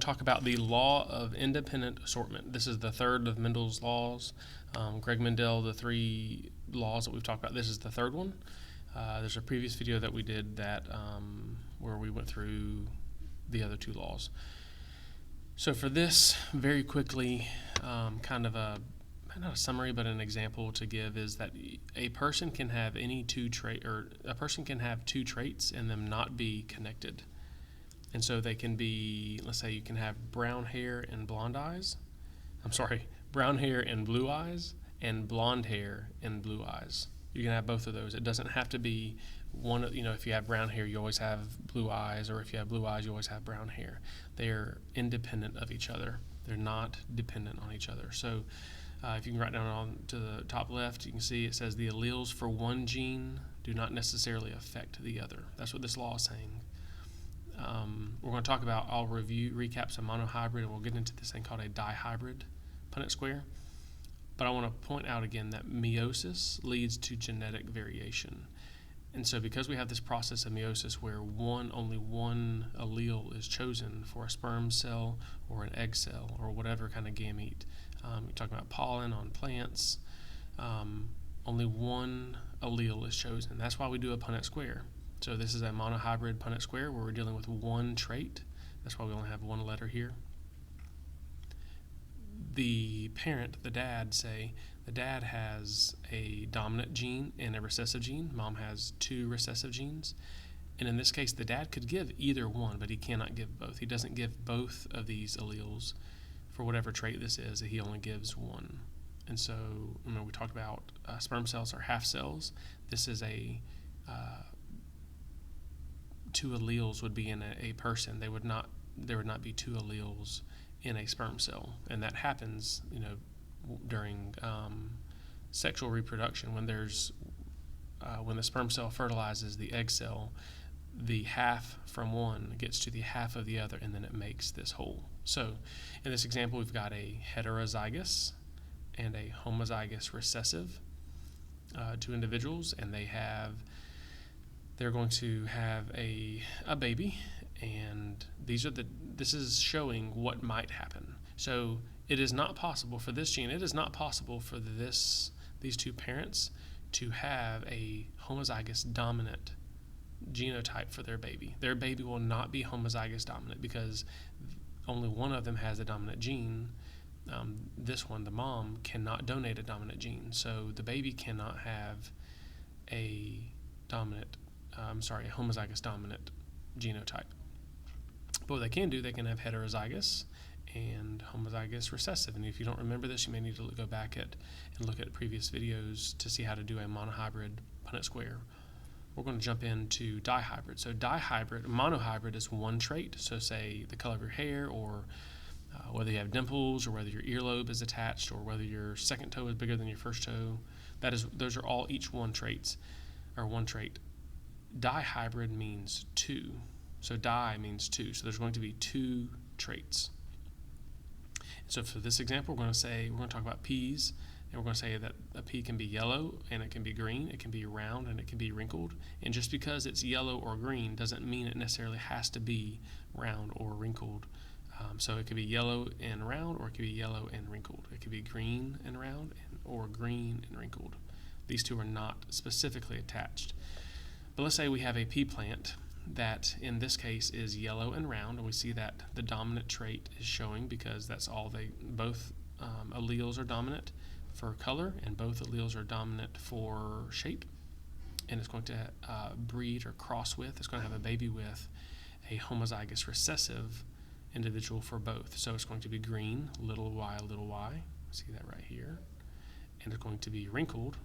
Talk about the law of independent assortment. This is the third of Mendel's laws. Greg Mendel, the three laws that we've talked about, this is the third one. There's a previous video that we did that where we went through the other two laws. So for this, very quickly, kind of not a summary, but an example to give is that a person can have a person can have two traits and them not be connected. And so they can be, let's say you can have brown hair and blonde eyes. Brown hair and blue eyes, and blonde hair and blue eyes. You can have both of those. It doesn't have to be one, if you have brown hair, you always have blue eyes, or if you have blue eyes, you always have brown hair. They are independent of each other. They're not dependent on each other. So if you can write down on to the top left, you can see it says the alleles for one gene do not necessarily affect the other. That's what this law is saying. We're going to talk about, I'll recap some monohybrid, and we'll get into this thing called a dihybrid Punnett square. But I want to point out again that meiosis leads to genetic variation. And so because we have this process of meiosis where only one allele is chosen for a sperm cell or an egg cell or whatever kind of gamete, you're talking about pollen on plants, only one allele is chosen. That's why we do a Punnett square. So this is a monohybrid Punnett square where we're dealing with one trait. That's why we only have one letter here. The parent, the dad has a dominant gene and a recessive gene. Mom has two recessive genes. And in this case, the dad could give either one, but he cannot give both. He doesn't give both of these alleles for whatever trait this is. He only gives one. And so, we talked about sperm cells are half cells. This is two alleles would be in a person. There would not be two alleles in a sperm cell, and that happens, during sexual reproduction when the sperm cell fertilizes the egg cell. The half from one gets to the half of the other, and then it makes this whole. So, in this example, we've got a heterozygous and a homozygous recessive, two individuals, and they're going to have a baby, and this is showing what might happen. So it is not possible for this gene, it is not possible for these two parents to have a homozygous dominant genotype for their baby. Their baby will not be homozygous dominant because only one of them has a dominant gene. This one, the mom, cannot donate a dominant gene. So the baby cannot have a homozygous dominant genotype. But what they can do, they can have heterozygous and homozygous recessive. And if you don't remember this, you may need to go back and look at previous videos to see how to do a monohybrid Punnett square. We're going to jump into dihybrid. So monohybrid is one trait. So say the color of your hair, or whether you have dimples, or whether your earlobe is attached, or whether your second toe is bigger than your first toe. Those are all each one trait. Dihybrid means two. So di means two. So there's going to be two traits. So for this example, we're going to talk about peas, and we're going to say that a pea can be yellow, and it can be green, it can be round, and it can be wrinkled. And just because it's yellow or green doesn't mean it necessarily has to be round or wrinkled. So it could be yellow and round, or it could be yellow and wrinkled. It could be green and round, or green and wrinkled. These two are not specifically attached. But let's say we have a pea plant that in this case is yellow and round, and we see that the dominant trait is showing because that's all both alleles are dominant for color, and both alleles are dominant for shape. And it's going to breed or cross with, it's going to have a baby with a homozygous recessive individual for both. So it's going to be green, little y, see that right here. And it's going to be wrinkled,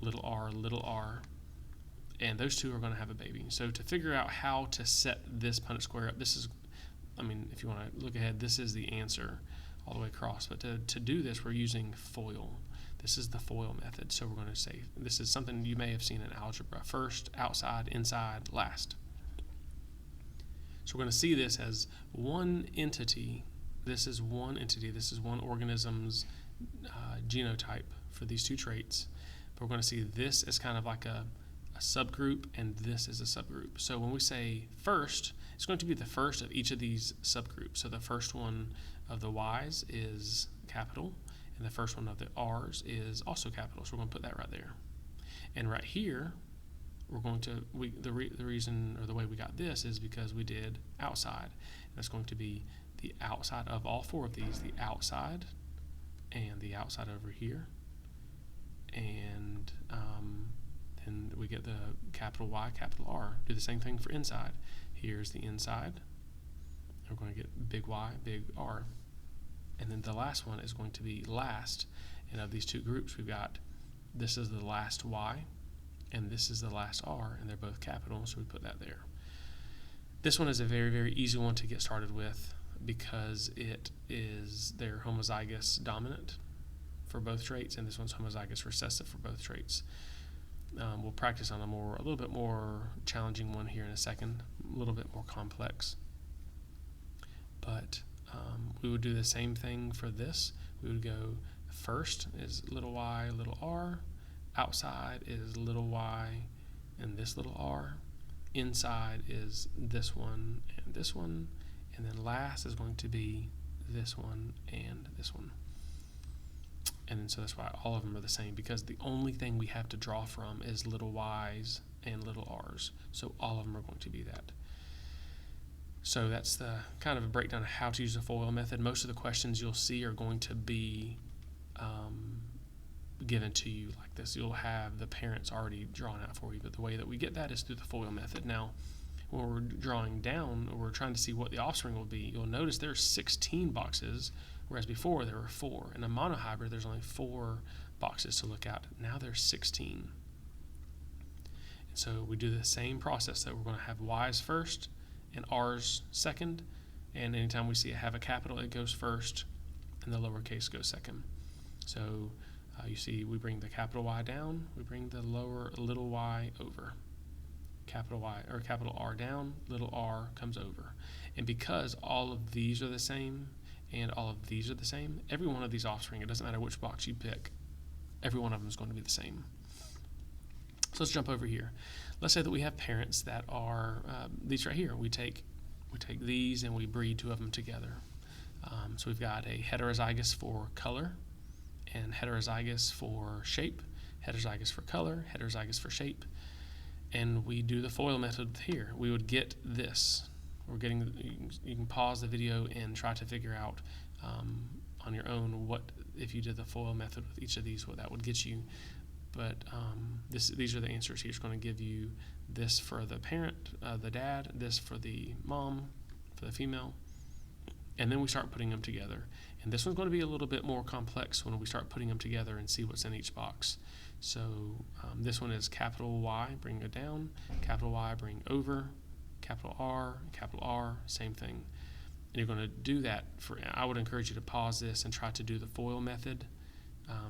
little r, and those two are going to have a baby. So to figure out how to set this Punnett square up, if you want to look ahead, this is the answer all the way across. But to do this, we're using FOIL. This is the FOIL method. So we're going to say, this is something you may have seen in algebra. First, outside, inside, last. So we're going to see this as one entity. This is one organism's genotype for these two traits. But we're going to see this as kind of like a subgroup, and this is a subgroup. So when we say first, It's going to be the first of each of these subgroups. So the first one of the Y's is capital, and the first one of the R's is also capital. So we're going to put that right there. And right here, we're going to, the reason or the way we got this is because we did outside. And that's going to be the outside of all four of these, the outside and the outside over here. And then we get the capital Y, capital R. Do the same thing for inside. Here's the inside. We're going to get big Y, big R. And then the last one is going to be last. And of these two groups, we've got, this is the last Y, and this is the last R, and they're both capital, so we put that there. This one is a very, very easy one to get started with because they're homozygous dominant for both traits, and this one's homozygous recessive for both traits. We'll practice on a little bit more challenging one here in a second, a little bit more complex. But we would do the same thing for this. We would go first is little y, little r. Outside is little y and this little r. Inside is this one. And then last is going to be this one and this one. And then so that's why all of them are the same, because the only thing we have to draw from is little y's and little r's. So all of them are going to be that. So that's the kind of a breakdown of how to use the FOIL method. Most of the questions you'll see are going to be given to you like this. You'll have the parents already drawn out for you, but the way that we get that is through the FOIL method. Now, when we're drawing down, we're trying to see what the offspring will be. You'll notice there's 16 boxes, whereas before there were 4. In a monohybrid, there's only 4 boxes to look at. Now there's 16. And so we do the same process, that we're going to have Y's first and R's second, and anytime we see it have a capital, it goes first, and the lowercase goes second. So you see we bring the capital Y down, we bring the little y over. Capital Y or capital R down, little r comes over. And because all of these are the same and all of these are the same, every one of these offspring, it doesn't matter which box you pick, every one of them is going to be the same. So let's jump over here. Let's say that we have parents that are these right here. We take these and we breed 2 of them together. So we've got a heterozygous for color and heterozygous for shape, heterozygous for color, heterozygous for shape. And we do the FOIL method here. We would get this. You can pause the video and try to figure out on your own what, if you did the FOIL method with each of these, what that would get you. But these are the answers. He's going to give you this for the parent, the dad, this for the mom, for the female, and then we start putting them together. And this one's going to be a little bit more complex when we start putting them together and see what's in each box. So this one is capital Y, bring it down, capital Y, bring over, capital R, same thing. And you're going to do that I would encourage you to pause this and try to do the FOIL method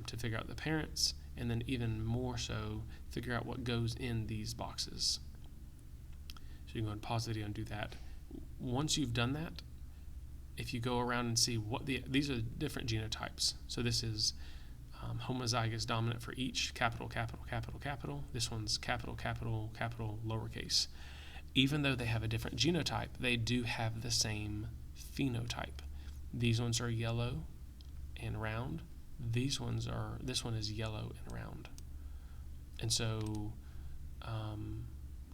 to figure out the parents, and then even more so, figure out what goes in these boxes. So you can go and pause the video and do that. Once you've done that, if you go around and see what these are different genotypes. So this is homozygous dominant for each, capital. This one's capital, lowercase. Even though they have a different genotype, they do have the same phenotype. These ones are yellow and round. This one is yellow and round. And so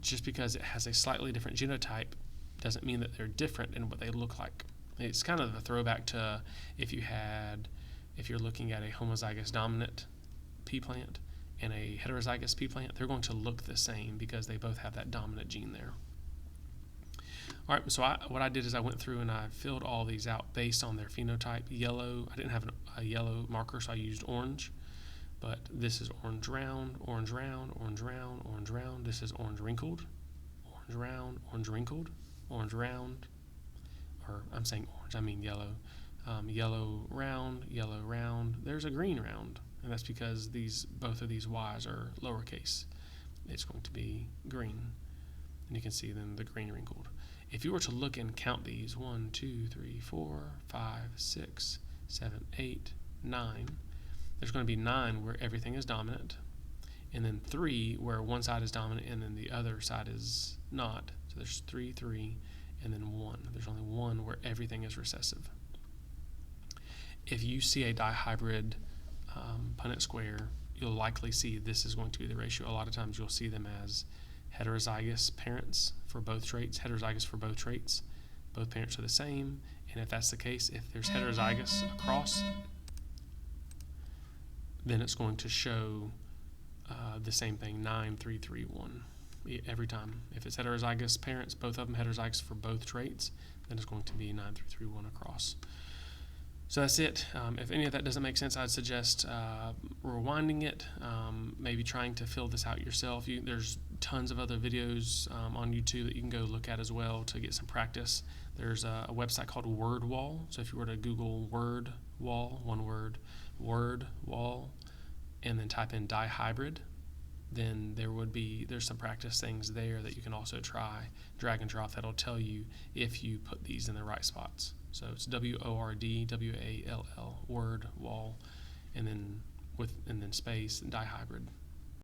just because it has a slightly different genotype doesn't mean that they're different in what they look like. It's kind of a throwback to if you're looking at a homozygous dominant pea plant and a heterozygous pea plant, they're going to look the same because they both have that dominant gene there. All right, so what I did is I went through and I filled all these out based on their phenotype. Yellow, I didn't have a yellow marker, so I used orange. But this is orange round, orange round, orange round, orange round. This is orange wrinkled, orange round, orange wrinkled, orange round. Or I'm saying orange, I mean yellow. Yellow round. There's a green round, and that's because both of these Y's are lowercase. It's going to be green, and you can see then the green wrinkled. If you were to look and count these, 1, 2, 3, 4, 5, 6, 7, 8, 9, there's going to be 9 where everything is dominant, and then 3 where one side is dominant and then the other side is not. So there's 3, 3, and then 1. There's only one where everything is recessive. If you see a dihybrid Punnett square, you'll likely see this is going to be the ratio. A lot of times you'll see them as heterozygous parents for both traits, heterozygous for both traits. Both parents are the same, and if that's the case, if there's heterozygous across, then it's going to show the same thing, 9, 3, 3, 1, every time. If it's heterozygous parents, both of them heterozygous for both traits, then it's going to be 9, 3, 3, 1 across. So that's it. If any of that doesn't make sense, I'd suggest rewinding it, maybe trying to fill this out yourself. There's tons of other videos on YouTube that you can go look at as well to get some practice. There's a website called Word Wall. So if you were to Google Word Wall, one word, Word Wall, and then type in dihybrid, then there's some practice things there that you can also try, drag and drop, that'll tell you if you put these in the right spots. So it's WORD WALL, Word Wall, and then space and dihybrid.